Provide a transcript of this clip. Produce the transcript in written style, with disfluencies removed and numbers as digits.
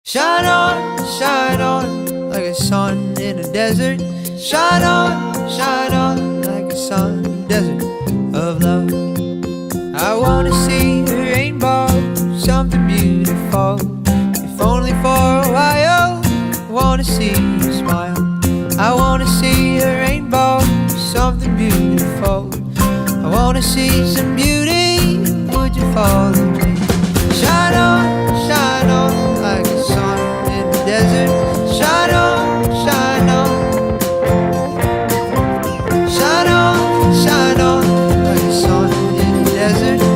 Shine on, like a sun in a desert. Shine on, like a sun in a desert of love. I wanna see a rainbow, something beautiful. If only for a while, I wanna see you smile. I wanna see a rainbow, something beautiful. I wanna see some beauty, would you follow me? Shine on, like a sun in the desert. Shine on, shine on. Shine on, like a sun in the desert.